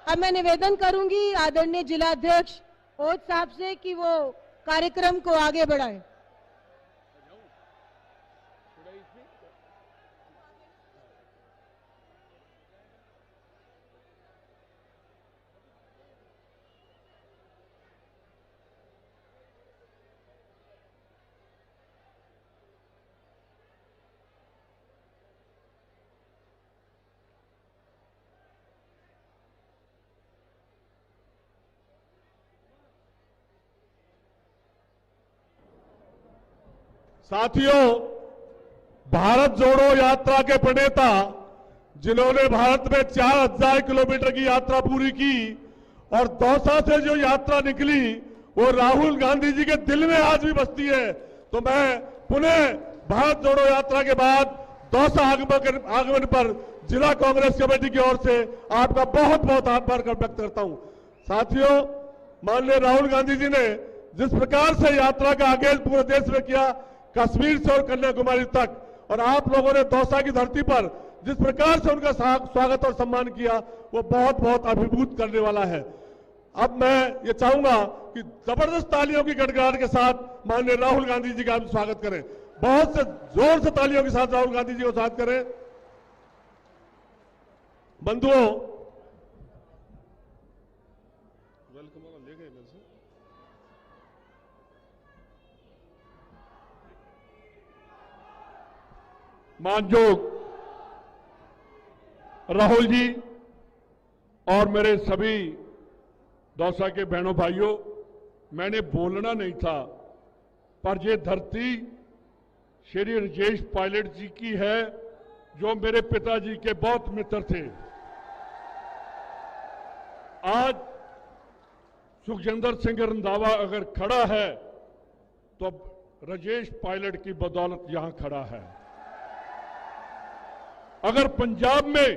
अब मैं निवेदन करूंगी आदरणीय जिलाध्यक्ष ओझ साहब से कि वो कार्यक्रम को आगे बढ़ाएं। साथियों, भारत जोड़ो यात्रा के प्रणेता जिन्होंने भारत में 4000 किलोमीटर की यात्रा पूरी की और दौसा से जो यात्रा निकली वो राहुल गांधी जी के दिल में आज भी बसती है। तो मैं पुनः भारत जोड़ो यात्रा के बाद दौसा आगमन पर जिला कांग्रेस कमेटी की ओर से आपका बहुत बहुत आभार व्यक्त करता हूं। साथियों, माननीय राहुल गांधी जी ने जिस प्रकार से यात्रा का आगे पूरे देश में किया, कश्मीर से और कन्याकुमारी तक, और आप लोगों ने दौसा की धरती पर जिस प्रकार से उनका स्वागत और सम्मान किया, वो बहुत बहुत अभिभूत करने वाला है। अब मैं ये चाहूंगा कि जबरदस्त तालियों की गड़गड़ाहट के साथ माननीय राहुल गांधी जी का हम स्वागत करें। बहुत से जोर से तालियों के साथ राहुल गांधी जी को स्वागत करें। बंधुओं, वेलकम ले गए मेरे से। मानयोग राहुल जी और मेरे सभी दौसा के बहनों भाइयों, मैंने बोलना नहीं था, पर ये धरती श्री राजेश पायलट जी की है, जो मेरे पिताजी के बहुत मित्र थे। आज सुखजिंदर सिंह रंधावा अगर खड़ा है तो राजेश पायलट की बदौलत यहां खड़ा है। अगर पंजाब में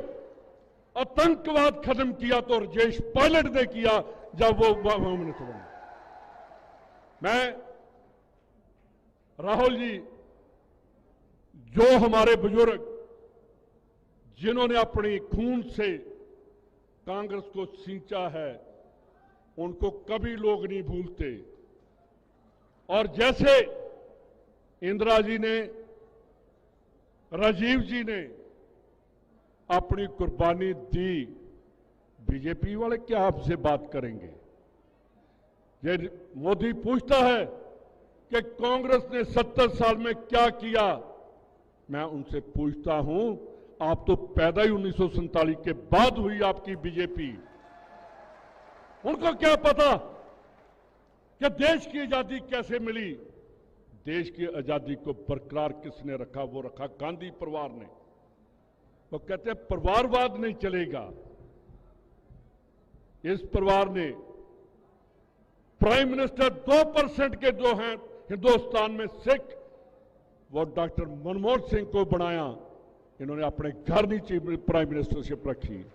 आतंकवाद खत्म किया तो राजेश पायलट ने किया जब वो मिनिस्टर बने। मैं राहुल जी, जो हमारे बुजुर्ग जिन्होंने अपनी खून से कांग्रेस को सींचा है, उनको कभी लोग नहीं भूलते। और जैसे इंदिरा जी ने, राजीव जी ने अपनी कुर्बानी दी, बीजेपी वाले क्या आपसे बात करेंगे? ये मोदी पूछता है कि कांग्रेस ने 70 साल में क्या किया, मैं उनसे पूछता हूं, आप तो पैदा ही 1947 के बाद हुई आपकी बीजेपी। उनको क्या पता कि देश की आजादी कैसे मिली? देश की आजादी को बरकरार किसने रखा? वो रखा गांधी परिवार ने। वो कहते हैं परिवारवाद नहीं चलेगा। इस परिवार ने प्राइम मिनिस्टर 2% के जो हैं हिंदुस्तान में सिख, वो डॉक्टर मनमोहन सिंह को बनाया। इन्होंने अपने घर नीचे प्राइम मिनिस्टरशिप रखी।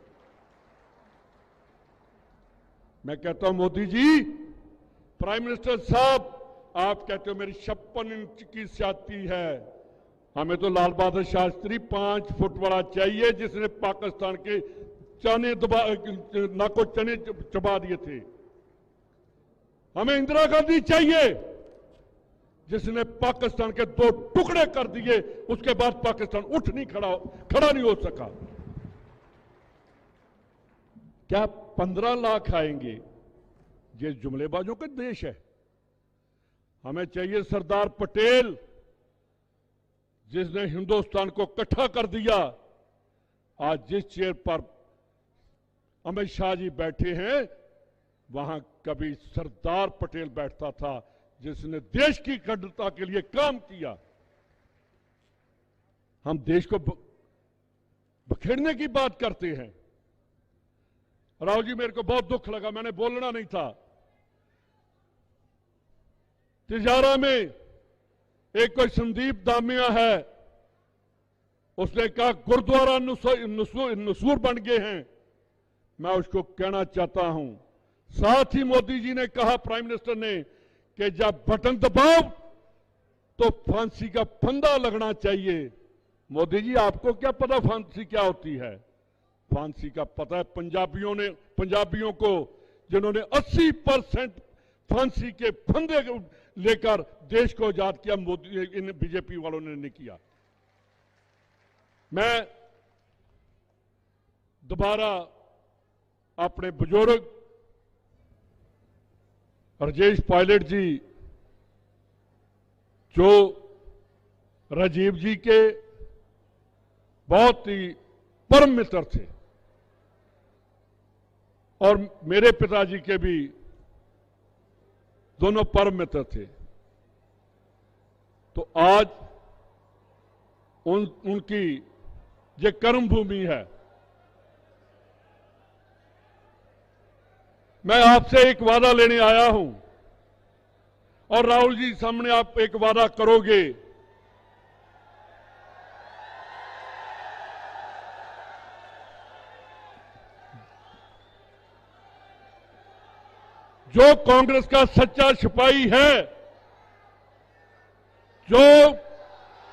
मैं कहता हूं मोदी जी, प्राइम मिनिस्टर साहब, आप कहते हो मेरी 56 इंच की छाती है, हमें तो लाल बहादुर शास्त्री 5 फुट वाला चाहिए जिसने पाकिस्तान के चने नाको चने चबा दिए थे। हमें इंदिरा गांधी चाहिए जिसने पाकिस्तान के 2 टुकड़े कर दिए, उसके बाद पाकिस्तान खड़ा नहीं हो सका। क्या 15 लाख आएंगे? ये जुमलेबाजों का देश है। हमें चाहिए सरदार पटेल जिसने हिंदुस्तान को इकट्ठा कर दिया। आज जिस चेयर पर अमित शाह जी बैठे हैं, वहां कभी सरदार पटेल बैठता था जिसने देश की अखंडता के लिए काम किया। हम देश को बखेड़ने की बात करते हैं। राहुल जी, मेरे को बहुत दुख लगा, मैंने बोलना नहीं था। तिजारा में एक कोई संदीप दामिया है, उसने कहा गुरुद्वारा नसूर बन गए हैं। मैं उसको कहना चाहता हूं, साथ ही मोदी जी ने कहा, प्राइम मिनिस्टर ने, कि जब बटन दबाओ तो फांसी का फंदा लगना चाहिए। मोदी जी, आपको क्या पता फांसी क्या होती है? फांसी का पता है पंजाबियों को जिन्होंने 80% फांसी के फंदे लेकर देश को आजाद किया, मोदी इन बीजेपी वालों ने नहीं किया। मैं दोबारा अपने बुजुर्ग राजेश पायलट जी जो राजीव जी के बहुत ही परम मित्र थे और मेरे पिताजी के भी दोनों परम मित्र थे, तो आज उनकी ये कर्म भूमि है। मैं आपसे एक वादा लेने आया हूं और राहुल जी सामने आप एक वादा करोगे। जो कांग्रेस का सच्चा सिपाही है, जो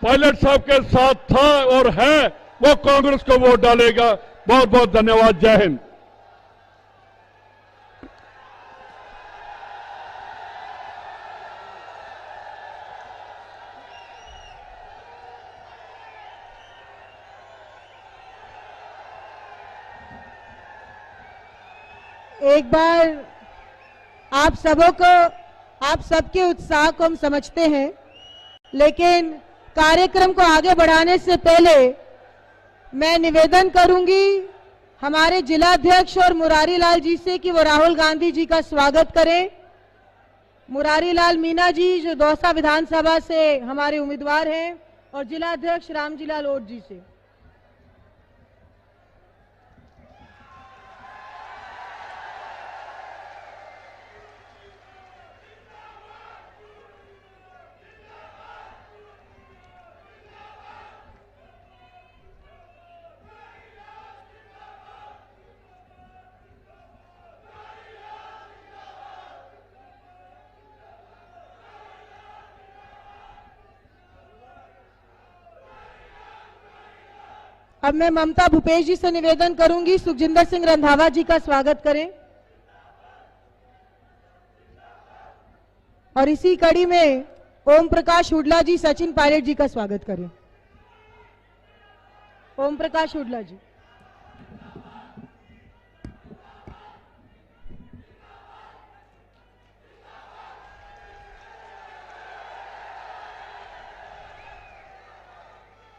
पायलट साहब के साथ था और है, वो कांग्रेस को वोट डालेगा। बहुत बहुत धन्यवाद। जय हिंद। एक बार आप सबके उत्साह को हम समझते हैं, लेकिन कार्यक्रम को आगे बढ़ाने से पहले मैं निवेदन करूंगी हमारे जिलाध्यक्ष और मुरारी लाल जी से कि वो राहुल गांधी जी का स्वागत करें। मुरारी लाल मीना जी जो दौसा विधानसभा से हमारे उम्मीदवार हैं, और जिलाध्यक्ष रामजी लाल ओट जी से। अब मैं ममता भूपेश जी से निवेदन करूंगी सुखजिंदर सिंह रंधावा जी का स्वागत करें, और इसी कड़ी में ओम प्रकाश हुडला जी सचिन पायलट जी का स्वागत करें। ओम प्रकाश हुडला जी।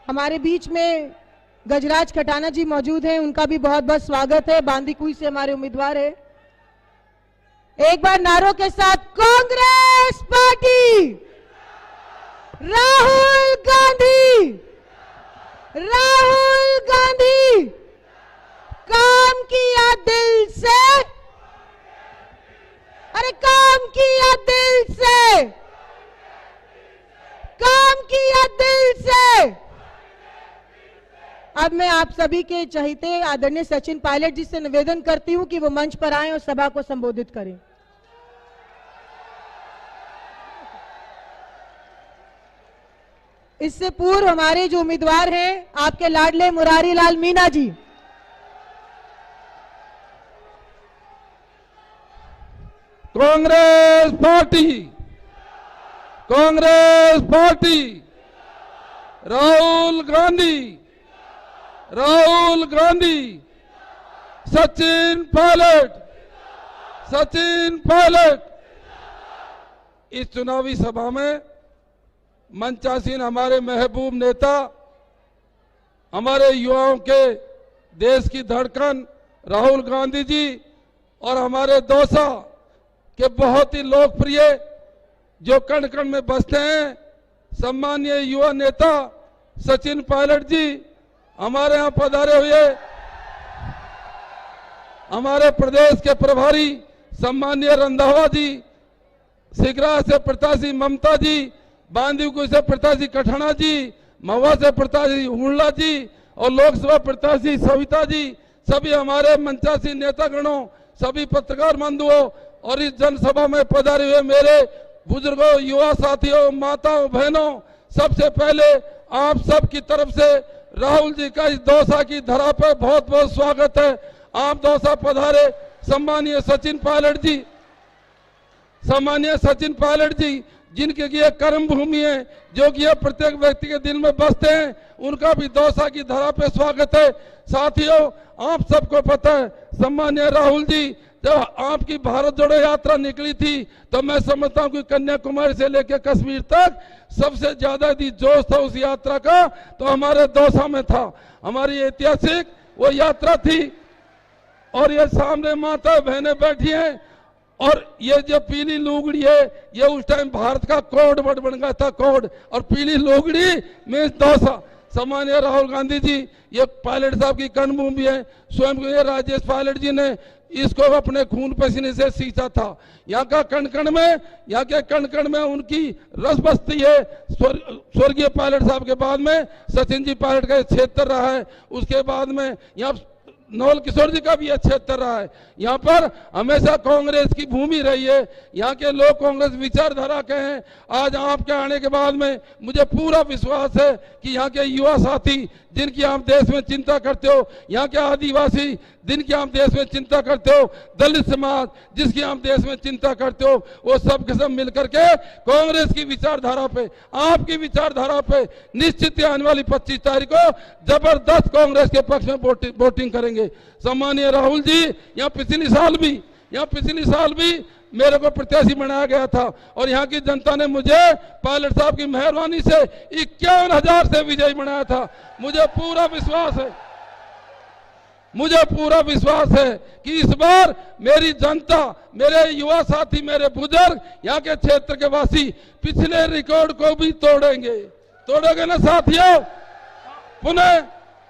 हमारे बीच में गजराज खटाना जी मौजूद हैं, उनका भी बहुत बहुत स्वागत है। बांदीकुई से हमारे उम्मीदवार है। एक बार नारों के साथ, कांग्रेस पार्टी, राहुल गांधी, राहुल गांधी, काम किया दिल से, अरे काम किया दिल से, काम किया दिल से। अब मैं आप सभी के चहेते आदरणीय सचिन पायलट जी से निवेदन करती हूं कि वो मंच पर आएं और सभा को संबोधित करें। इससे पूर्व हमारे जो उम्मीदवार हैं, आपके लाडले मुरारी लाल मीना जी। Congress party, Congress party, Rahul Gandhi, Rahul Gandhi, Sachin Pilot, Sachin Pilot. इस चुनावी सभा में मंचासीन हमारे महबूब नेता, हमारे युवाओं के देश की धड़कन राहुल गांधी जी और हमारे दौसा के बहुत ही लोकप्रिय, जो कण कण में बसते हैं, सम्मानीय युवा नेता सचिन पायलट जी हमारे यहां पधारे हुए, हमारे प्रदेश के प्रभारी सम्मानीय रंधावा जी, सिगरा से प्रत्याशी ममता जी, बांदीकुई से प्रत्याशी कठाना जी, महुआ से प्रत्याशी हुडला जी और लोकसभा प्रत्याशी सविता जी, सभी हमारे मंचासी नेतागणों, सभी पत्रकार बंधुओं और इस जनसभा में पधारे हुए मेरे बुजुर्गों, युवा साथियों, माताओं, बहनों, सबसे पहले आप सब की तरफ से राहुल जी का इस दौसा की धरा पर बहुत बहुत स्वागत है। आप दौसा पधारे। सम्मानीय सचिन पायलट जी, सम्मानीय सचिन पायलट जी, जिनके ये कर्म भूमि है, जो कि ये प्रत्येक व्यक्ति के दिल में बसते हैं, उनका भी दौसा की धरा पे स्वागत है। साथियों, आप सबको पता है, सम्मानीय राहुल जी, जब आपकी भारत जोड़ो यात्रा निकली थी तो मैं समझता हूं कि कन्याकुमारी से लेकर कश्मीर तक सबसे ज्यादा यदि जोश था उस यात्रा का तो हमारे दौसा में था। हमारी ऐतिहासिक वो यात्रा थी। और ये सामने माता बहनें बैठी हैं और ये जो पीली लुगड़ी है, ये उस टाइम भारत का कोड वर्ड बन गया था, कोड। और पीली लुगड़ी में दौसा। सम्मानीय राहुल गांधी जी, ये पायलट साहब की कर्मभूमि है। स्वयं ये राजेश पायलट जी ने इसको अपने खून पसीने से सींचा था। यहाँ का कण कण में, यहाँ के कण कण में उनकी रस बसती है। स्वर्गीय पायलट साहब के बाद में सचिन जी पायलट का क्षेत्र रहा है। उसके बाद में यहाँ नवल किशोर जी का भी क्षेत्र रहा है। यहाँ पर हमेशा कांग्रेस की भूमि रही है। यहाँ के लोग कांग्रेस विचारधारा के हैं। आज आपके आने के बाद में मुझे पूरा विश्वास है कि यहाँ के युवा साथी जिनकी आप देश में चिंता करते हो, यहाँ के आदिवासी जिनकी आप देश में चिंता करते हो, दलित समाज जिसकी आप देश में चिंता करते हो, वो सब के सब मिलकर के कांग्रेस की विचारधारा पे, आपकी विचारधारा पे निश्चित आने वाली 25 तारीख को जबरदस्त कांग्रेस के पक्ष में वोटिंग करेंगे। सम्मानीय राहुल जी, यहाँ पिछली साल भी मेरे को प्रत्याशी बनाया गया था और यहाँ की जनता ने मुझे पायलट साहब की मेहरबानी से 51,000 से विजयी बनाया था। मुझे पूरा विश्वास है कि इस बार मेरी जनता, मेरे युवा साथी, मेरे बुजुर्ग, यहाँ के क्षेत्र के वासी पिछले रिकॉर्ड को भी तोड़ोगे ना साथियों।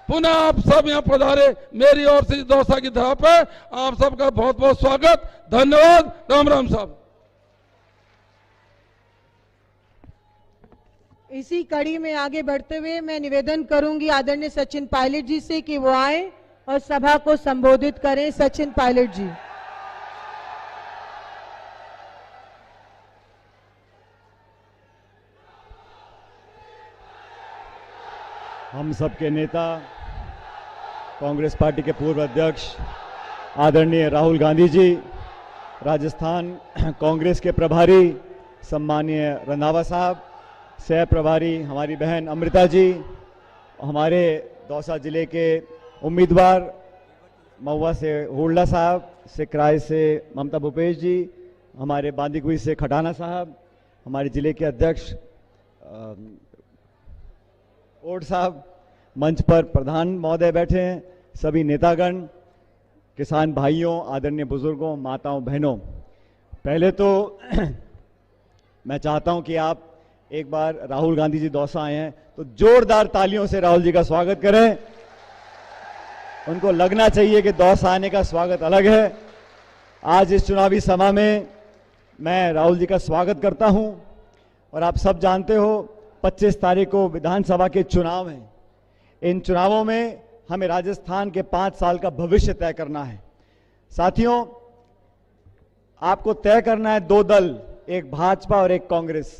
पुनः आप सब यहाँ पधारे। मेरी ओर से दौसा की धरा पर आप सबका बहुत बहुत स्वागत। धन्यवाद। राम राम साहब। इसी कड़ी में आगे बढ़ते हुए मैं निवेदन करूंगी आदरणीय सचिन पायलट जी से कि वो आए और सभा को संबोधित करें। सचिन पायलट जी। हम सबके नेता, कांग्रेस पार्टी के पूर्व अध्यक्ष आदरणीय राहुल गांधी जी, राजस्थान कांग्रेस के प्रभारी सम्मानीय रंधावा साहब, सह प्रभारी हमारी बहन अमृता जी, हमारे दौसा जिले के उम्मीदवार महुआ से हुड़ला साहब, सिकराय से ममता भूपेश जी, हमारे बांदीकुई से खटाना साहब, हमारे जिले के अध्यक्ष ओड साहब, मंच पर प्रधान महोदय बैठे हैं, सभी नेतागण, किसान भाइयों, आदरणीय बुजुर्गों, माताओं, बहनों, पहले तो मैं चाहता हूं कि आप एक बार राहुल गांधी जी दौसा आए हैं तो जोरदार तालियों से राहुल जी का स्वागत करें। उनको लगना चाहिए कि दौसा आने का स्वागत अलग है। आज इस चुनावी सभा में मैं राहुल जी का स्वागत करता हूं और आप सब जानते हो 25 तारीख को विधानसभा के चुनाव हैं। इन चुनावों में हमें राजस्थान के 5 साल का भविष्य तय करना है। साथियों, आपको तय करना है 2 दल, एक भाजपा और एक कांग्रेस।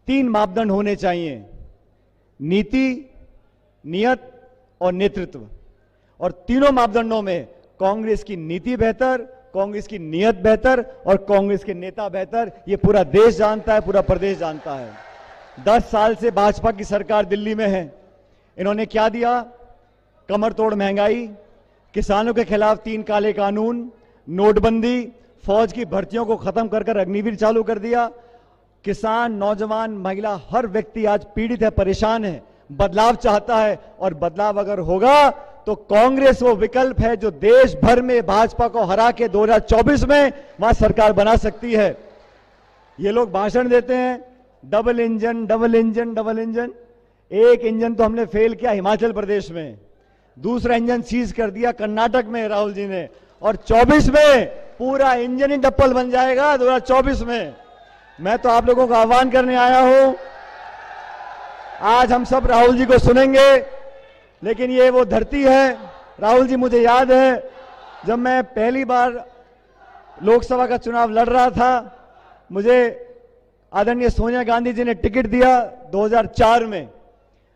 3 मापदंड होने चाहिए: नीति, नियत और नेतृत्व। और तीनों मापदंडों में कांग्रेस की नीति बेहतर, कांग्रेस की नियत बेहतर और कांग्रेस के नेता बेहतर, ये पूरा देश जानता है, पूरा प्रदेश जानता है। 10 साल से भाजपा की सरकार दिल्ली में है। इन्होंने क्या दिया? कमर तोड़ महंगाई, किसानों के खिलाफ 3 काले कानून, नोटबंदी, फौज की भर्तियों को खत्म कर अग्निवीर चालू कर दिया। किसान, नौजवान, महिला, हर व्यक्ति आज पीड़ित है, परेशान है, बदलाव चाहता है। और बदलाव अगर होगा तो कांग्रेस वो विकल्प है जो देश भर में भाजपा को हरा के 2024 में वहां सरकार बना सकती है। ये लोग भाषण देते हैं double engine, double engine, double engine. एक इंजन तो हमने फेल किया हिमाचल प्रदेश में, दूसरा इंजन सीज कर दिया कर्नाटक में राहुल जी ने, और 24 में पूरा इंजन ही डप्पल बन जाएगा 2024 में। मैं तो आप लोगों का आह्वान करने आया हूं। आज हम सब राहुल जी को सुनेंगे, लेकिन ये वो धरती है। राहुल जी, मुझे याद है जब मैं पहली बार लोकसभा का चुनाव लड़ रहा था, मुझे आदरणीय सोनिया गांधी जी ने टिकट दिया 2004 में।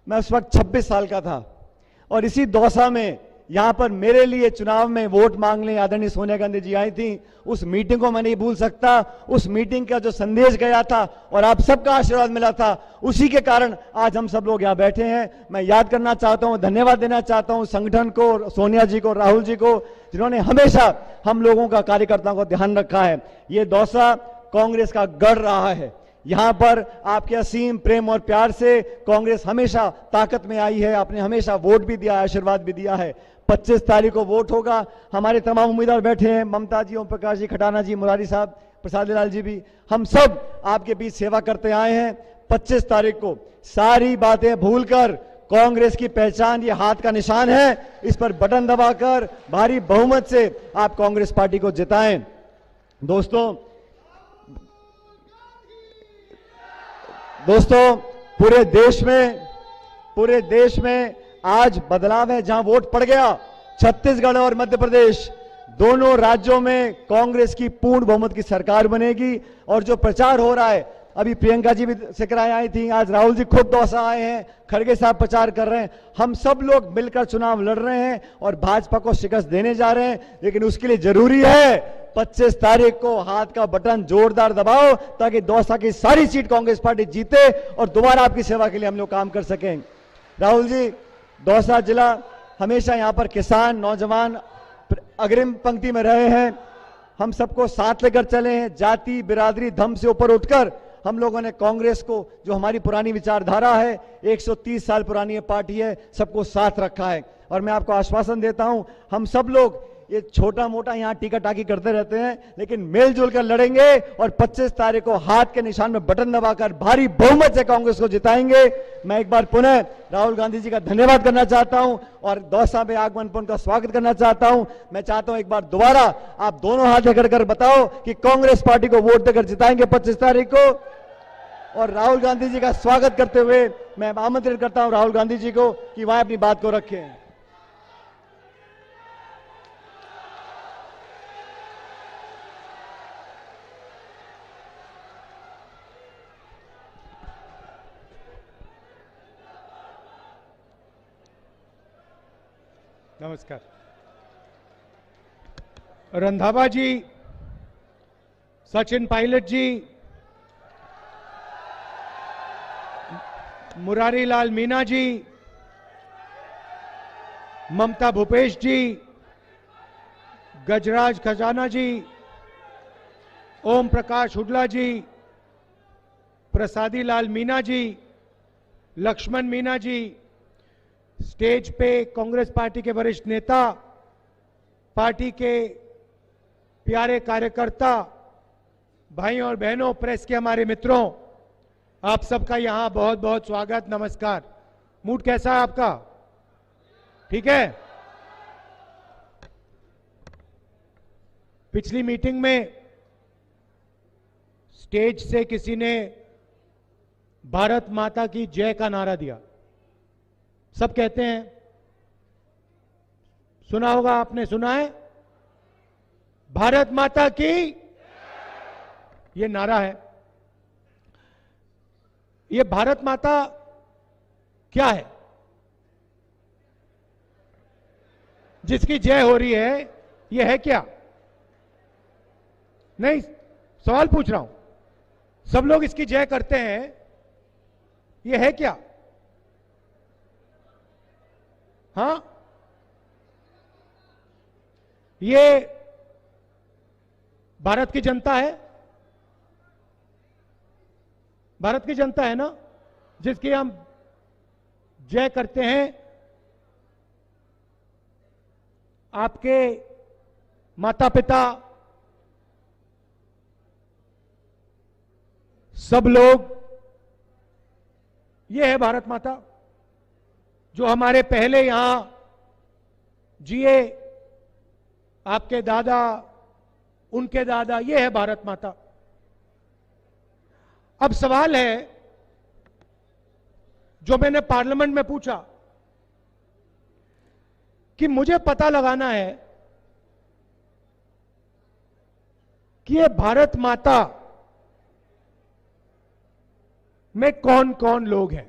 मैं उस वक्त 26 साल का था। और इसी दौसा में यहां पर मेरे लिए चुनाव में वोट मांगने आदरणीय सोनिया गांधी जी आई थी। उस मीटिंग को मैं नहीं भूल सकता। उस मीटिंग का जो संदेश गया था और आप सबका आशीर्वाद मिला था, उसी के कारण आज हम सब लोग यहां बैठे हैं। मैं याद करना चाहता हूं, धन्यवाद देना चाहता हूं संगठन को, सोनिया जी को, राहुल जी को, जिन्होंने हमेशा हम लोगों का, कार्यकर्ताओं का ध्यान रखा है। ये दौसा कांग्रेस का गढ़ रहा है। यहां पर आपके असीम प्रेम और प्यार से कांग्रेस हमेशा ताकत में आई है। आपने हमेशा वोट भी दिया है, आशीर्वाद भी दिया है। 25 तारीख को वोट होगा। हमारे तमाम उम्मीदवार बैठे हैं, ममता जी, ओम प्रकाश जी, खटाना जी, मुरारी साहब, प्रसाद लाल जी भी, हम सब आपके बीच सेवा करते आए हैं। 25 तारीख को सारी बातें भूलकर कांग्रेस की पहचान ये हाथ का निशान है, इस पर बटन दबाकर भारी बहुमत से आप कांग्रेस पार्टी को जिताएं। दोस्तों पूरे देश में आज बदलाव है। जहां वोट पड़ गया, छत्तीसगढ़ और मध्य प्रदेश दोनों राज्यों में कांग्रेस की पूर्ण बहुमत की सरकार बनेगी। और जो प्रचार हो रहा है, अभी प्रियंका जी भी सिकराए आई थी, आज राहुल जी खुद दौसा आए हैं, खड़गे साहब प्रचार कर रहे हैं। हम सब लोग मिलकर चुनाव लड़ रहे हैं और भाजपा को शिकस्त देने जा रहे हैं। लेकिन उसके लिए जरूरी है 25 तारीख को हाथ का बटन जोरदार दबाओ, ताकि दौसा की सारी सीट कांग्रेस पार्टी जीते और दोबारा आपकी सेवा के लिए हम लोग काम कर सकें। राहुल जी, दौसा जिला हमेशा यहां पर किसान, नौजवान अग्रिम पंक्ति में रहे हैं। हम सबको साथ लेकर चले हैं। जाति, बिरादरी, धर्म से ऊपर उठकर हम लोगों ने कांग्रेस को, जो हमारी पुरानी विचारधारा है, 130 साल पुरानी ये पार्टी है, सबको साथ रखा है। और मैं आपको आश्वासन देता हूं, हम सब लोग ये छोटा मोटा यहां टीका टाकी करते रहते हैं, लेकिन मिलजुल कर लड़ेंगे और 25 तारीख को हाथ के निशान में बटन दबाकर भारी बहुमत से कांग्रेस को जिताएंगे। मैं एक बार पुनः राहुल गांधी जी का धन्यवाद करना चाहता हूं और दौसा में आगमन पर उनका स्वागत करना चाहता हूं। मैं चाहता हूं एक बार दोबारा आप दोनों हाथ लेकर कर बताओ कि कांग्रेस पार्टी को वोट देकर जिताएंगे 25 तारीख को। और राहुल गांधी जी का स्वागत करते हुए मैं आमंत्रित करता हूं राहुल गांधी जी को कि वहां अपनी बात को रखें। नमस्कार। रंधावा जी, सचिन पायलट जी, मुरारी लाल मीना जी, ममता भूपेश जी, गजराज खजाना जी, ओम प्रकाश हुडला जी, प्रसादी लाल मीना जी, लक्ष्मण मीना जी, स्टेज पे कांग्रेस पार्टी के वरिष्ठ नेता, पार्टी के प्यारे कार्यकर्ता, भाइयों और बहनों, प्रेस के हमारे मित्रों, आप सबका यहां बहुत बहुत स्वागत, नमस्कार। मूड कैसा है आपका? ठीक है। पिछली मीटिंग में स्टेज से किसी ने भारत माता की जय का नारा दिया। सब कहते हैं, सुना होगा, आपने सुना है, भारत माता की ये नारा है। ये भारत माता क्या है जिसकी जय हो रही है? ये है क्या? नहीं, सवाल पूछ रहा हूं। सब लोग इसकी जय करते हैं, ये है क्या? हाँ, ये भारत की जनता है, भारत की जनता है ना, जिसकी हम जय करते हैं। आपके माता पिता सब लोग, ये है भारत माता। जो हमारे पहले यहां जिए, आपके दादा, उनके दादा, ये है भारत माता। अब सवाल है जो मैंने पार्लियामेंट में पूछा कि मुझे पता लगाना है कि ये भारत माता में कौन कौन लोग हैं।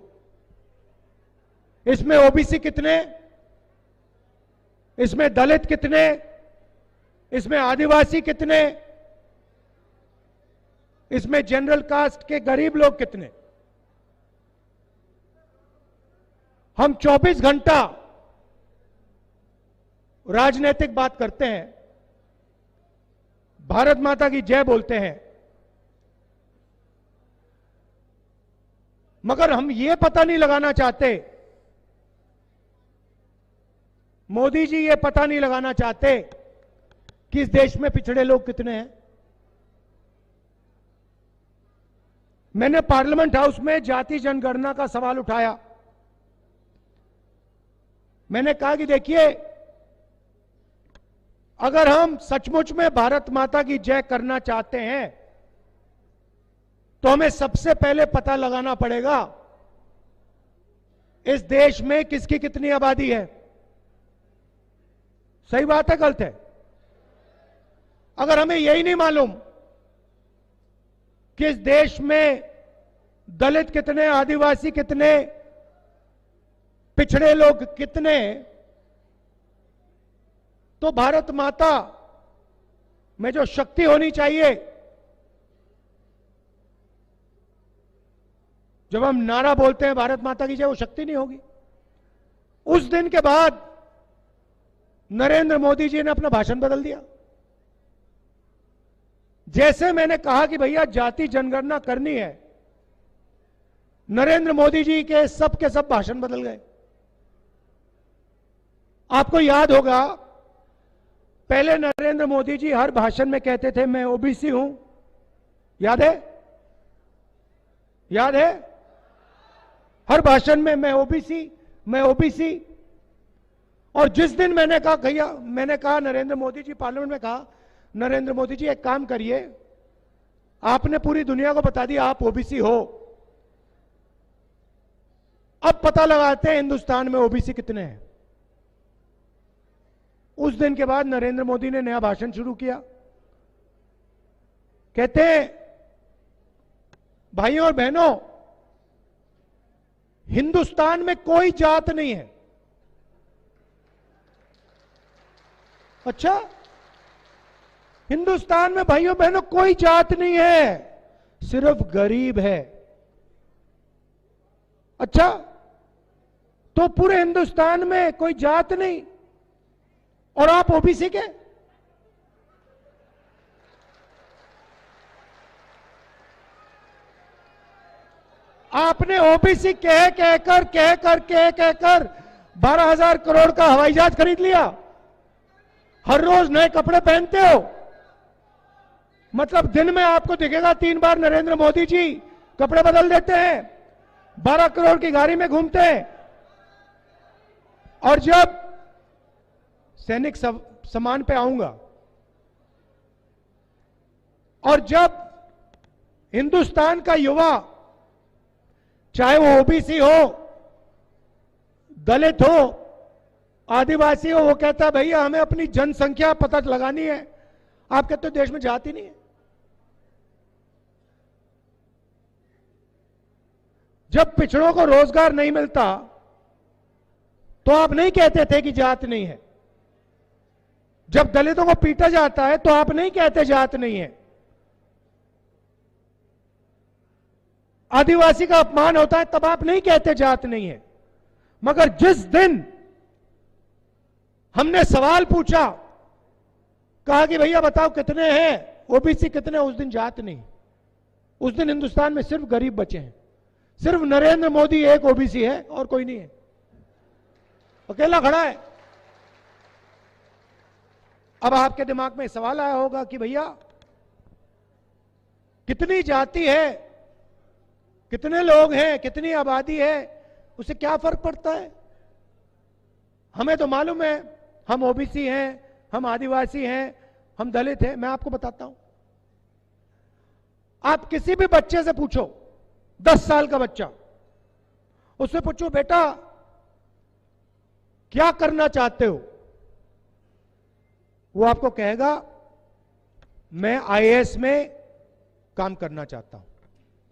इसमें ओबीसी कितने? इसमें दलित कितने, इसमें आदिवासी कितने, इसमें जनरल कास्ट के गरीब लोग कितने। हम 24 घंटा राजनीतिक बात करते हैं, भारत माता की जय बोलते हैं, मगर हम ये पता नहीं लगाना चाहते, मोदी जी ये पता नहीं लगाना चाहते कि इस देश में पिछड़े लोग कितने हैं। मैंने पार्लियामेंट हाउस में जाति जनगणना का सवाल उठाया। मैंने कहा कि देखिए, अगर हम सचमुच में भारत माता की जय करना चाहते हैं तो हमें सबसे पहले पता लगाना पड़ेगा इस देश में किसकी कितनी आबादी है। सही बात है, गलत है? अगर हमें यही नहीं मालूम कि इस देश में दलित कितने, आदिवासी कितने, पिछड़े लोग कितने, तो भारत माता में जो शक्ति होनी चाहिए, जब हम नारा बोलते हैं भारत माता की जय, वो शक्ति नहीं होगी। उस दिन के बाद नरेंद्र मोदी जी ने अपना भाषण बदल दिया। जैसे मैंने कहा कि भैया जाति जनगणना करनी है, नरेंद्र मोदी जी के सब भाषण बदल गए। आपको याद होगा, पहले नरेंद्र मोदी जी हर भाषण में कहते थे मैं ओबीसी हूं। याद है? याद है? हर भाषण में मैं ओबीसी, मैं ओबीसी। और जिस दिन मैंने कहा भैया, मैंने कहा नरेंद्र मोदी जी, पार्लियामेंट में कहा नरेंद्र मोदी जी एक काम करिए, आपने पूरी दुनिया को बता दिया आप ओबीसी हो, अब पता लगाते हैं हिंदुस्तान में ओबीसी कितने हैं। उस दिन के बाद नरेंद्र मोदी ने नया भाषण शुरू किया। कहते हैं भाइयों और बहनों, हिंदुस्तान में कोई जात नहीं है। अच्छा, हिंदुस्तान में भाइयों बहनों कोई जात नहीं है, सिर्फ गरीब है। अच्छा, तो पूरे हिंदुस्तान में कोई जात नहीं और आप ओबीसी के? आपने ओबीसी कह कहकर 12,000 करोड़ का हवाई जहाज खरीद लिया, हर रोज नए कपड़े पहनते हो। मतलब दिन में आपको दिखेगा 3 बार नरेंद्र मोदी जी कपड़े बदल देते हैं, 12 करोड़ की गाड़ी में घूमते हैं। और जब सैनिक सम्मान पे आऊंगा, और जब हिंदुस्तान का युवा, चाहे वो ओबीसी हो, दलित हो, आदिवासी हो, वो कहता है भैया हमें अपनी जनसंख्या पता लगानी है, आप कहते हो देश में जाति नहीं है। जब पिछड़ों को रोजगार नहीं मिलता तो आप नहीं कहते थे कि जात नहीं है। जब दलितों को पीटा जाता है तो आप नहीं कहते जात नहीं है। आदिवासी का अपमान होता है तब आप नहीं कहते जात नहीं है। मगर जिस दिन हमने सवाल पूछा, कहा कि भैया बताओ कितने हैं, ओबीसी कितने, उस दिन जात नहीं। उस दिन हिंदुस्तान में सिर्फ गरीब बचे हैं। सिर्फ नरेंद्र मोदी एक ओबीसी है और कोई नहीं है, अकेला खड़ा है। अब आपके दिमाग में सवाल आया होगा कि भैया कितनी जाति है, कितने लोग हैं, कितनी आबादी है, उससे क्या फर्क पड़ता है? हमें तो मालूम है, हम ओबीसी हैं, हम आदिवासी हैं, हम दलित हैं। मैं आपको बताता हूं, आप किसी भी बच्चे से पूछो, 10 साल का बच्चा, उससे पूछो बेटा क्या करना चाहते हो, वो आपको कहेगा मैं आईएएस में काम करना चाहता हूं।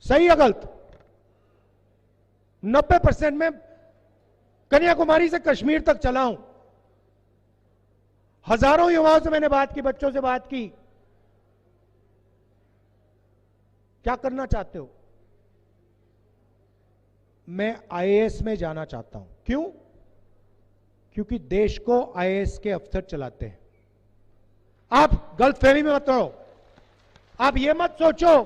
सही या गलत? 90% में कन्याकुमारी से कश्मीर तक चला हूं, हजारों युवाओं से मैंने बात की, बच्चों से बात की, क्या करना चाहते हो? मैं आईएएस में जाना चाहता हूं। क्यों? क्योंकि देश को आईएएस के अफसर चलाते हैं। आप गलतफहमी में मत रहो। आप ये मत सोचो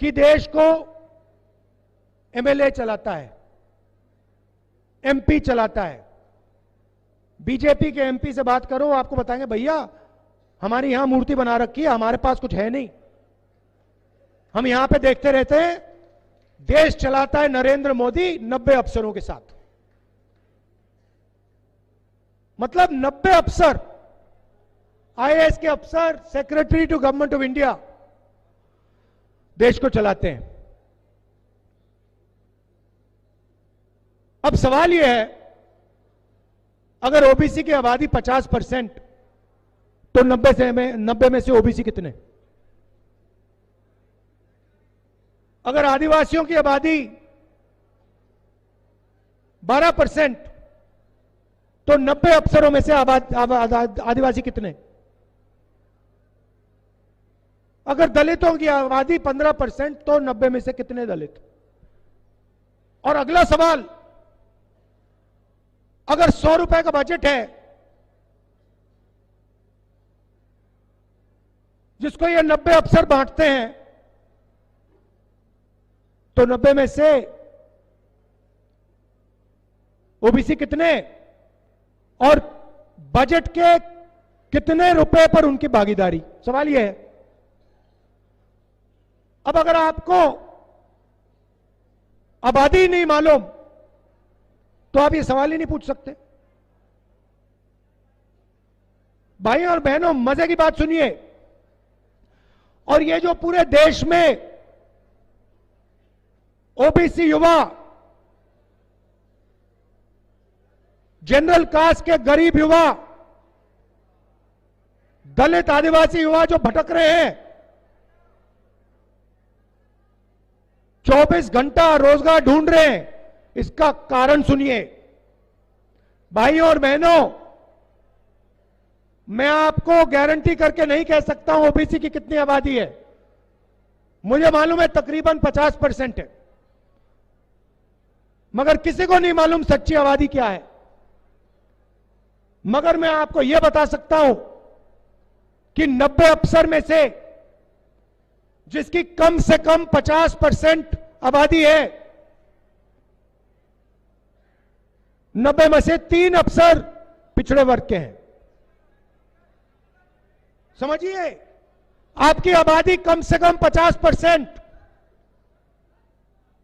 कि देश को एमएलए चलाता है, एमपी चलाता है। बीजेपी के एमपी से बात करो, आपको बताएंगे भैया हमारी यहां मूर्ति बना रखी है, हमारे पास कुछ है नहीं, हम यहां पे देखते रहते हैं। देश चलाता है नरेंद्र मोदी 90 अफसरों के साथ। मतलब 90 अफसर, आईएएस के अफसर, secretary to government of India देश को चलाते हैं। अब सवाल यह है, अगर ओबीसी की आबादी 50% तो 90 में से ओबीसी कितने? अगर आदिवासियों की आबादी 12% तो 90 अफसरों में से आदिवासी कितने? अगर दलितों की आबादी 15% तो 90 में से कितने दलित? और अगला सवाल, अगर 100 रुपए का बजट है जिसको ये 90 अफसर बांटते हैं, तो 90 में से ओबीसी कितने और बजट के कितने रुपए पर उनकी भागीदारी? सवाल यह है। अब अगर आपको आबादी नहीं मालूम तो आप ये सवाल ही नहीं पूछ सकते। भाई और बहनों, मजे की बात सुनिए। और ये जो पूरे देश में ओबीसी युवा, जनरल कास्ट के गरीब युवा, दलित आदिवासी युवा जो भटक रहे हैं, 24 घंटा रोजगार ढूंढ रहे हैं, इसका कारण सुनिए। भाइयों और बहनों, मैं आपको गारंटी करके नहीं कह सकता हूं ओबीसी की कितनी आबादी है। मुझे मालूम है तकरीबन 50% है, मगर किसी को नहीं मालूम सच्ची आबादी क्या है। मगर मैं आपको यह बता सकता हूं कि 90 अफसर में से जिसकी कम से कम 50% आबादी है, 90 में से 3 अफसर पिछड़े वर्ग के हैं। समझिए, आपकी आबादी कम से कम 50%,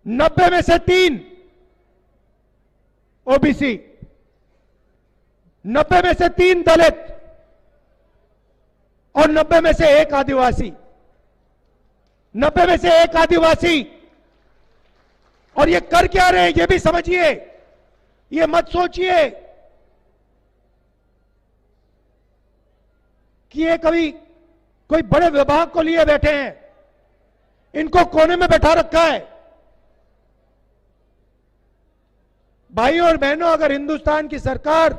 90 में से 3 ओबीसी, 90 में से 3 दलित और 90 में से 1 आदिवासी। 90 में से 1 आदिवासी। और ये कर क्या रहे हैं ये भी समझिए। ये मत सोचिए कि ये कभी कोई बड़े विभाग को लिए बैठे हैं, इनको कोने में बैठा रखा है। भाइयों और बहनों, अगर हिंदुस्तान की सरकार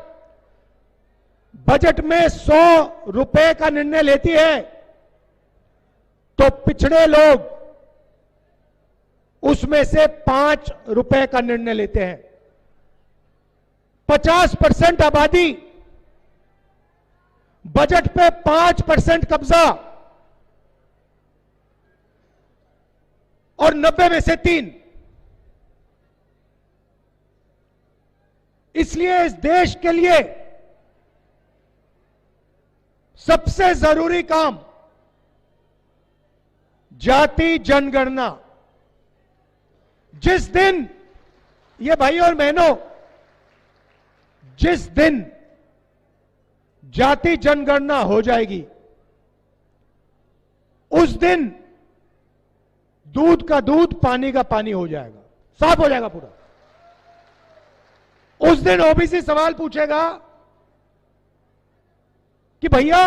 बजट में 100 रुपए का निर्णय लेती है तो पिछड़े लोग उसमें से 5 रुपए का निर्णय लेते हैं। 50% आबादी, बजट पे 5% कब्जा और 90 में से 3। इसलिए इस देश के लिए सबसे जरूरी काम जाति जनगणना। जिस दिन, ये भाइयों और बहनों, जिस दिन जाति जनगणना हो जाएगी उस दिन दूध का दूध, पानी का पानी हो जाएगा, साफ हो जाएगा पूरा। उस दिन ओबीसी सवाल पूछेगा कि भैया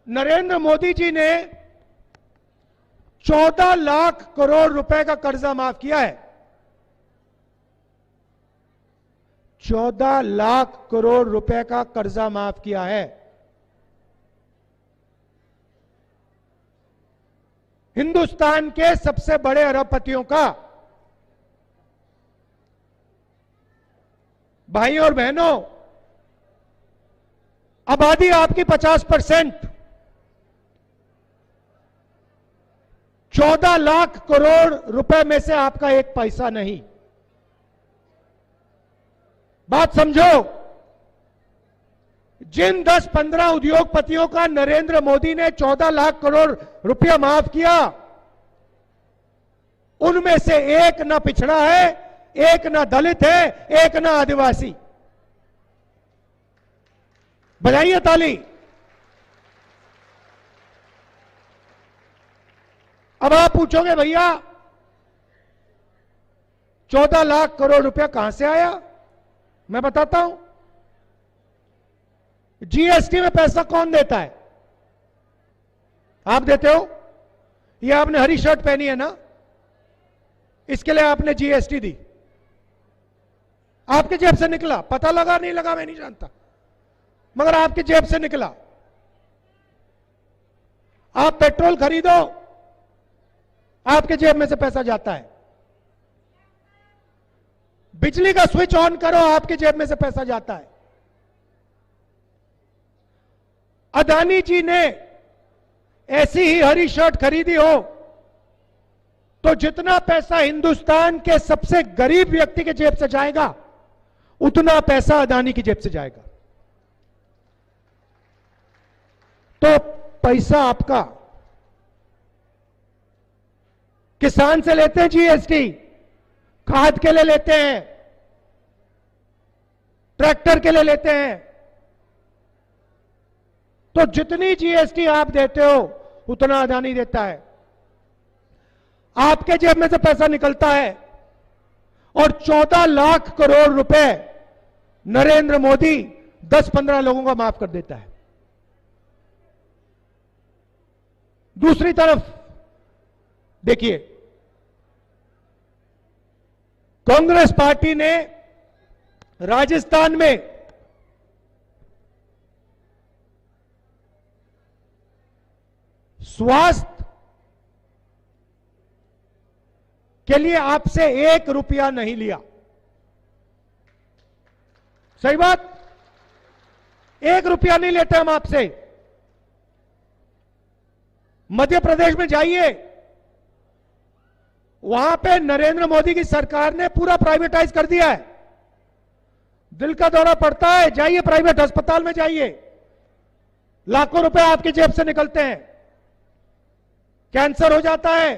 नरेंद्र मोदी जी ने 14 लाख करोड़ रुपए का कर्जा माफ किया है। 14 लाख करोड़ रुपए का कर्जा माफ किया है। हिंदुस्तान के सबसे बड़े अरबपतियों का, भाइयों और बहनों, आबादी आपकी 50%, 14 लाख करोड़ रुपए में से आपका एक पैसा नहीं। बात समझो, जिन 10-15 उद्योगपतियों का नरेंद्र मोदी ने 14 लाख करोड़ रुपया माफ किया, उनमें से एक ना पिछड़ा है, एक ना दलित है, एक ना आदिवासी। बजाइए ताली। अब आप पूछोगे भैया 14 लाख करोड़ रुपया कहां से आया? मैं बताता हूं। जीएसटी में पैसा कौन देता है? आप देते हो। ये आपने हरी शर्ट पहनी है ना, इसके लिए आपने जीएसटी दी, आपके जेब से निकला। पता लगा नहीं लगा मैं नहीं जानता, मगर आपकी जेब से निकला। आप पेट्रोल खरीदो, आपके जेब में से पैसा जाता है। बिजली का स्विच ऑन करो, आपके जेब में से पैसा जाता है। अदानी जी ने ऐसी ही हरी शर्ट खरीदी हो तो जितना पैसा हिंदुस्तान के सबसे गरीब व्यक्ति के जेब से जाएगा, उतना पैसा अदानी की जेब से जाएगा। तो पैसा आपका। किसान से लेते हैं जीएसटी, खाद के लिए लेते हैं, ट्रैक्टर के लिए लेते हैं। तो जितनी जीएसटी आप देते हो उतना अदानी देता है। आपके जेब में से पैसा निकलता है और 14 लाख करोड़ रुपए नरेंद्र मोदी 10-15 लोगों का माफ कर देता है। दूसरी तरफ देखिए, कांग्रेस पार्टी ने राजस्थान में स्वास्थ्य के लिए आपसे 1 रुपया नहीं लिया। सही बात, 1 रुपया नहीं लेते हम आपसे। मध्य प्रदेश में जाइए, वहां पे नरेंद्र मोदी की सरकार ने पूरा प्राइवेटाइज कर दिया है। दिल का दौरा पड़ता है, जाइए प्राइवेट अस्पताल में जाइए, लाखों रुपए आपकी जेब से निकलते हैं। कैंसर हो जाता है,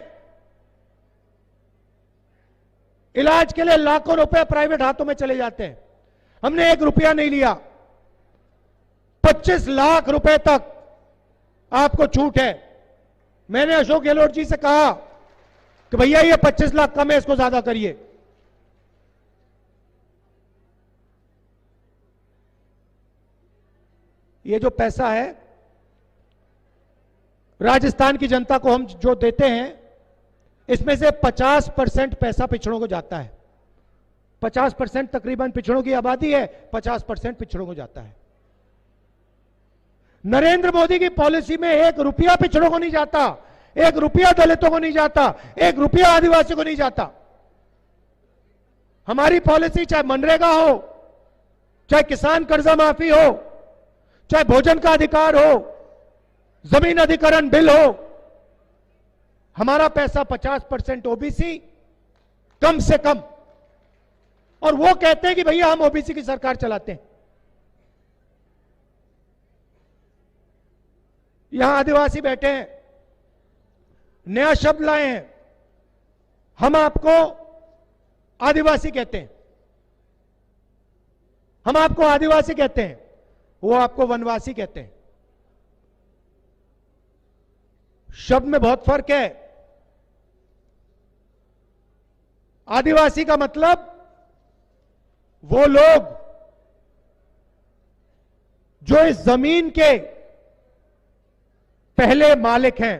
इलाज के लिए लाखों रुपए प्राइवेट हाथों में चले जाते हैं। हमने 1 रुपया नहीं लिया। 25 लाख रुपए तक आपको छूट है। मैंने अशोक गहलोत जी से कहा कि भैया ये 25 लाख कम है, इसको ज्यादा करिए। ये जो पैसा है राजस्थान की जनता को हम जो देते हैं, इसमें से 50% पैसा पिछड़ों को जाता है। 50% तकरीबन पिछड़ों की आबादी है, 50% पिछड़ों को जाता है। नरेंद्र मोदी की पॉलिसी में 1 रुपया पिछड़ों को नहीं जाता, 1 रुपया दलितों को नहीं जाता, 1 रुपया आदिवासी को नहीं जाता। हमारी पॉलिसी चाहे मनरेगा हो, चाहे किसान कर्जा माफी हो, चाहे भोजन का अधिकार हो, जमीन अधिकरण बिल हो, हमारा पैसा 50% ओबीसी कम से कम। और वो कहते हैं कि भैया हम ओबीसी की सरकार चलाते हैं। यहां आदिवासी बैठे हैं, नया शब्द लाए हैं, हम आपको आदिवासी कहते हैं। हम आपको आदिवासी कहते हैं, वो आपको वनवासी कहते हैं। शब्द में बहुत फर्क है। आदिवासी का मतलब वो लोग जो इस जमीन के पहले मालिक हैं।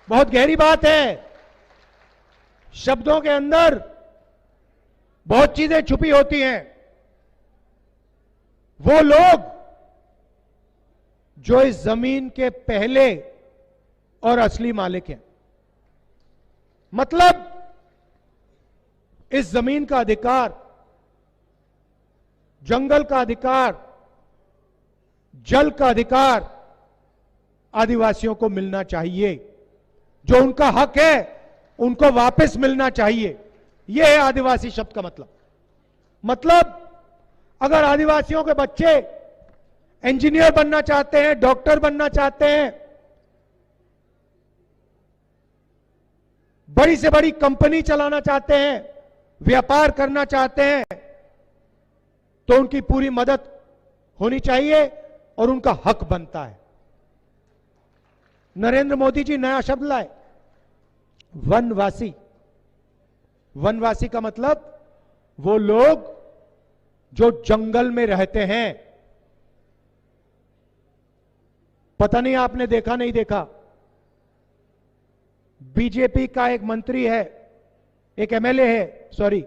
बहुत गहरी बात है। शब्दों के अंदर बहुत चीजें छुपी होती हैं। वो लोग जो इस जमीन के पहले और असली मालिक हैं, मतलब इस जमीन का अधिकार, जंगल का अधिकार, जल का अधिकार आदिवासियों को मिलना चाहिए। जो उनका हक है उनको वापस मिलना चाहिए। यह है आदिवासी शब्द का मतलब अगर आदिवासियों के बच्चे इंजीनियर बनना चाहते हैं, डॉक्टर बनना चाहते हैं, बड़ी से बड़ी कंपनी चलाना चाहते हैं, व्यापार करना चाहते हैं, तो उनकी पूरी मदद होनी चाहिए और उनका हक बनता है। नरेंद्र मोदी जी नया शब्द लाए, वनवासी। वनवासी का मतलब वो लोग जो जंगल में रहते हैं। पता नहीं आपने देखा नहीं देखा, बीजेपी का एक मंत्री है, एक एमएलए है, सॉरी,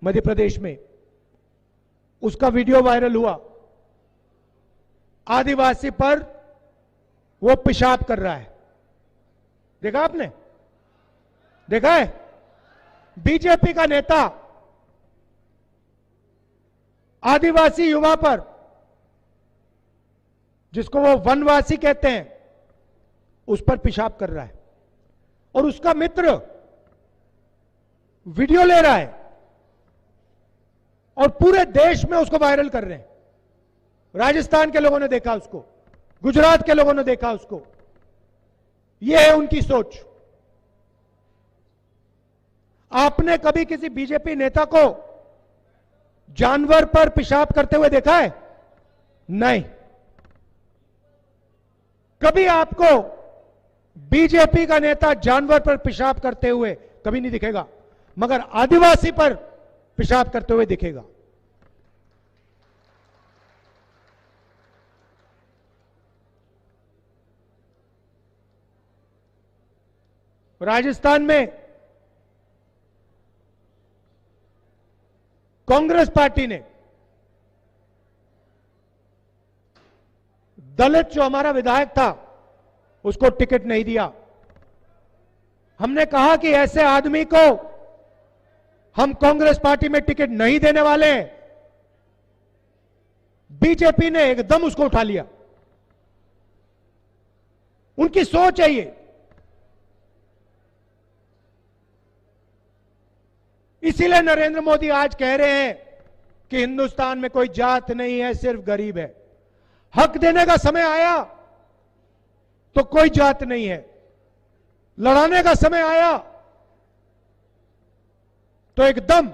मध्य प्रदेश में, उसका वीडियो वायरल हुआ। आदिवासी पर वो पेशाब कर रहा है। देखा आपने? देखा है? बीजेपी का नेता आदिवासी युवा पर, जिसको वो वनवासी कहते हैं, उस पर पेशाब कर रहा है और उसका मित्र वीडियो ले रहा है और पूरे देश में उसको वायरल कर रहे हैं। राजस्थान के लोगों ने देखा उसको, गुजरात के लोगों ने देखा उसको। यह है उनकी सोच। आपने कभी किसी बीजेपी नेता को जानवर पर पेशाब करते हुए देखा है? नहीं। कभी आपको बीजेपी का नेता जानवर पर पेशाब करते हुए कभी नहीं दिखेगा, मगर आदिवासी पर पेशाब करते हुए दिखेगा। राजस्थान में कांग्रेस पार्टी ने दलित जो हमारा विधायक था उसको टिकट नहीं दिया। हमने कहा कि ऐसे आदमी को हम कांग्रेस पार्टी में टिकट नहीं देने वाले हैं। बीजेपी ने एकदम उसको उठा लिया। उनकी सोच है ये। इसीलिए नरेंद्र मोदी आज कह रहे हैं कि हिंदुस्तान में कोई जात नहीं है, सिर्फ गरीब है। हक देने का समय आया तो कोई जात नहीं है, लड़ाने का समय आया तो एकदम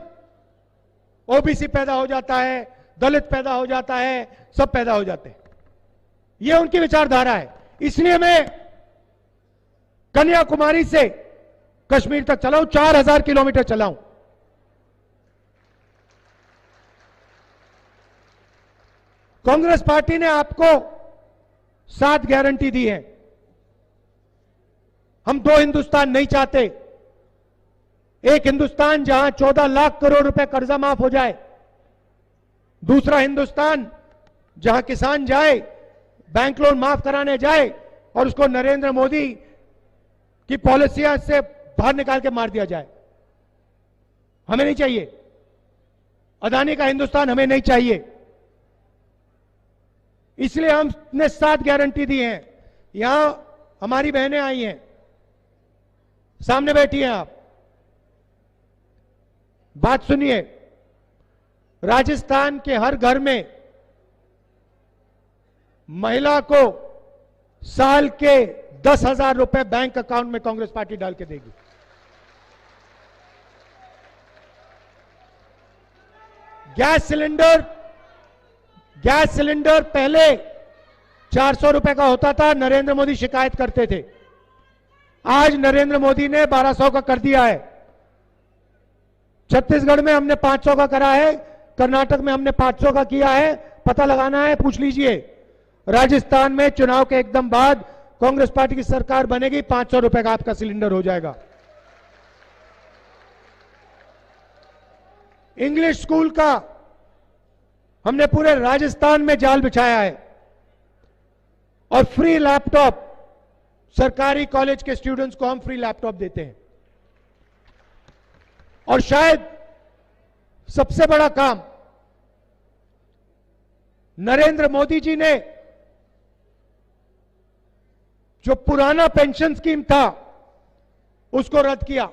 ओबीसी पैदा हो जाता है, दलित पैदा हो जाता है, सब पैदा हो जाते हैं। यह उनकी विचारधारा है। इसलिए मैं कन्याकुमारी से कश्मीर तक चलाऊं, 4000 किलोमीटर चलाऊं। कांग्रेस पार्टी ने आपको 7 गारंटी दी है। हम 2 हिंदुस्तान नहीं चाहते। एक हिंदुस्तान जहां 14 लाख करोड़ रुपए कर्जा माफ हो जाए, दूसरा हिंदुस्तान जहां किसान जाए, बैंक लोन माफ कराने जाए और उसको नरेंद्र मोदी की पॉलिसियां से बाहर निकाल के मार दिया जाए। हमें नहीं चाहिए। अदानी का हिंदुस्तान हमें नहीं चाहिए। इसलिए हमने 7 गारंटी दी हैं। यहां हमारी बहनें आई हैं, सामने बैठी हैं आप, बात सुनिए। राजस्थान के हर घर में महिला को साल के 10,000 रुपए बैंक अकाउंट में कांग्रेस पार्टी डाल के देगी। गैस सिलेंडर पहले 400 रुपए का होता था, नरेंद्र मोदी शिकायत करते थे। आज नरेंद्र मोदी ने 1200 का कर दिया है। छत्तीसगढ़ में हमने 500 का करा है, कर्नाटक में हमने 500 का किया है। पता लगाना है, पूछ लीजिए। राजस्थान में चुनाव के एकदम बाद कांग्रेस पार्टी की सरकार बनेगी, 500 रुपए का आपका सिलेंडर हो जाएगा। इंग्लिश स्कूल का हमने पूरे राजस्थान में जाल बिछाया है और फ्री लैपटॉप सरकारी कॉलेज के स्टूडेंट्स को हम फ्री लैपटॉप देते हैं। और शायद सबसे बड़ा काम नरेंद्र मोदी जी ने जो पुराना पेंशन स्कीम था उसको रद्द किया,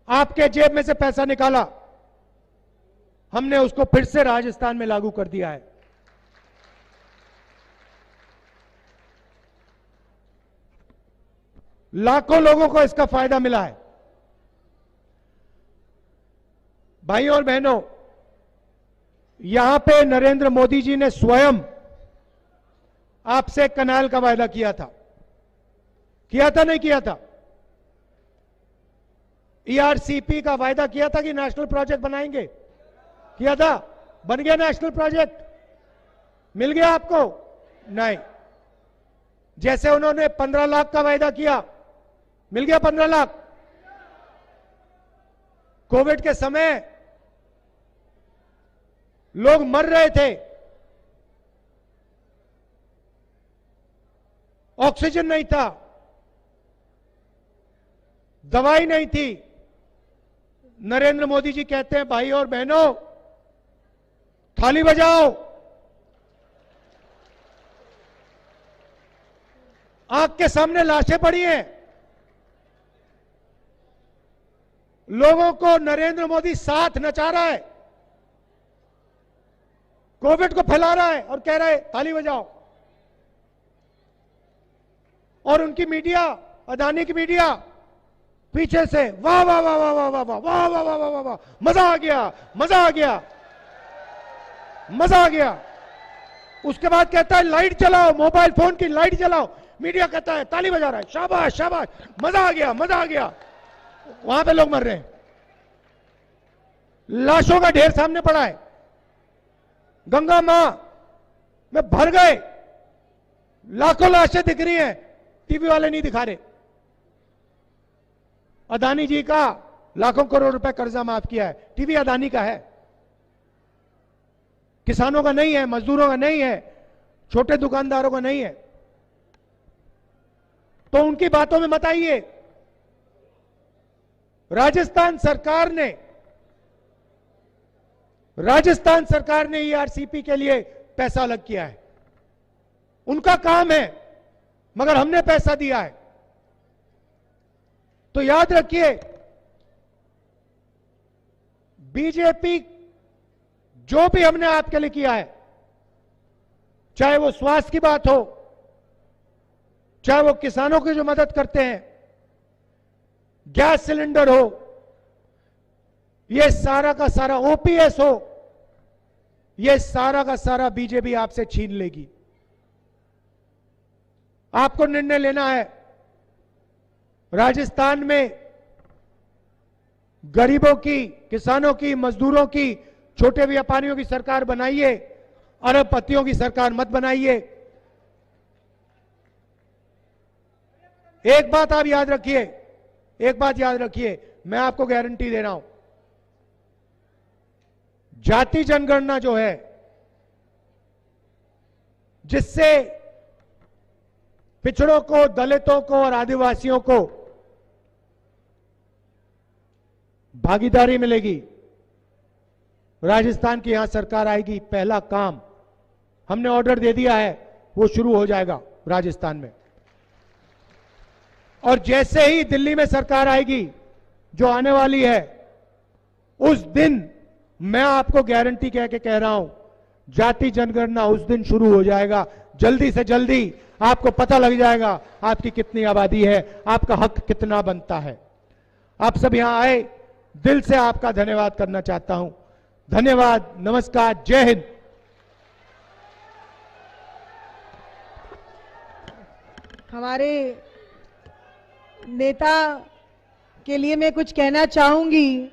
आपके जेब में से पैसा निकाला, हमने उसको फिर से राजस्थान में लागू कर दिया है। लाखों लोगों को इसका फायदा मिला है। भाइयों और बहनों, यहां पे नरेंद्र मोदी जी ने स्वयं आपसे कनाल का वायदा किया था नहीं किया था? ईआरसीपी का वायदा किया था कि नेशनल प्रोजेक्ट बनाएंगे, किया था? बन गया नेशनल प्रोजेक्ट? मिल गया आपको? नहीं। जैसे उन्होंने 15 लाख का वायदा किया, मिल गया 15 लाख? कोविड के समय लोग मर रहे थे, ऑक्सीजन नहीं था, दवाई नहीं थी। नरेंद्र मोदी जी कहते हैं भाई और बहनों थाली बजाओ, आंख के सामने लाशें पड़ी हैं, लोगों को नरेंद्र मोदी साथ नचा रहा है, कोविड को फैला रहा है और कह रहा है ताली बजाओ। और उनकी मीडिया, अदानी की मीडिया पीछे से वाह वाह वाह वाह वाह वाह वाह वाह वाह वाह वाह वाह वाह, मजा आ गया, मजा आ गया, मजा आ गया। उसके बाद कहता है लाइट जलाओ, मोबाइल फोन की लाइट जलाओ, मीडिया कहता है ताली बजा रहा है, शाबाश शाबाश, मजा आ गया, मजा आ गया। वहां पे लोग मर रहे हैं, लाशों का ढेर सामने पड़ा है, गंगा मां में भर गए, लाखों लाशें दिख रही हैं, टीवी वाले नहीं दिखा रहे। अदानी जी का लाखों करोड़ रुपए कर्जा माफ किया है, टीवी अदानी का है, किसानों का नहीं है, मजदूरों का नहीं है, छोटे दुकानदारों का नहीं है। तो उनकी बातों में मत आइए। राजस्थान सरकार ने ईआरसीपी के लिए पैसा अलग किया है, उनका काम है, मगर हमने पैसा दिया है। तो याद रखिए, बीजेपी जो भी हमने आपके लिए किया है, चाहे वो स्वास्थ्य की बात हो, चाहे वो किसानों की जो मदद करते हैं, गैस सिलेंडर हो, ये सारा का सारा ओपीएस हो, ये सारा का सारा बीजेपी आपसे छीन लेगी। आपको निर्णय लेना है। राजस्थान में गरीबों की, किसानों की, मजदूरों की, छोटे व्यापारियों की सरकार बनाइए, अरबपतियों की सरकार मत बनाइए। एक बात आप याद रखिए, एक बात याद रखिए, मैं आपको गारंटी दे रहा हूं, जाति जनगणना जो है, जिससे पिछड़ों को, दलितों को और आदिवासियों को भागीदारी मिलेगी, राजस्थान की यहां सरकार आएगी, पहला काम हमने ऑर्डर दे दिया है, वो शुरू हो जाएगा राजस्थान में। और जैसे ही दिल्ली में सरकार आएगी, जो आने वाली है, उस दिन मैं आपको गारंटी कह रहा हूं, जाति जनगणना उस दिन शुरू हो जाएगा। जल्दी से जल्दी आपको पता लग जाएगा आपकी कितनी आबादी है, आपका हक कितना बनता है। आप सब यहां आए, दिल से आपका धन्यवाद करना चाहता हूं। धन्यवाद, नमस्कार, जय हिंद। हमारे नेता के लिए मैं कुछ कहना चाहूंगी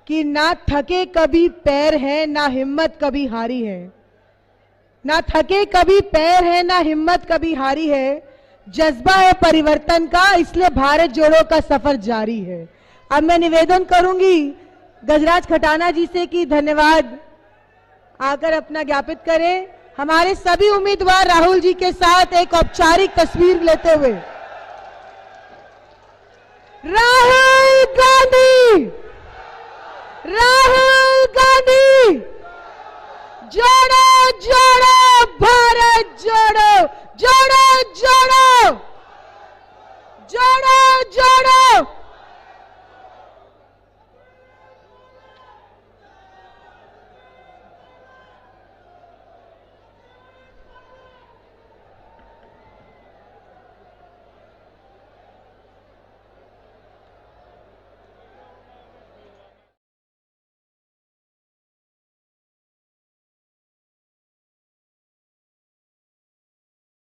कि ना थके कभी पैर है, ना हिम्मत कभी हारी है। ना थके कभी पैर है, ना हिम्मत कभी हारी है। जज्बा है परिवर्तन का, इसलिए भारत जोड़ो का सफर जारी है। अब मैं निवेदन करूंगी गजराज खटाना जी से कि धन्यवाद आकर अपना ज्ञापित करें। हमारे सभी उम्मीदवार राहुल जी के साथ एक औपचारिक तस्वीर लेते हुए। राहुल गांधी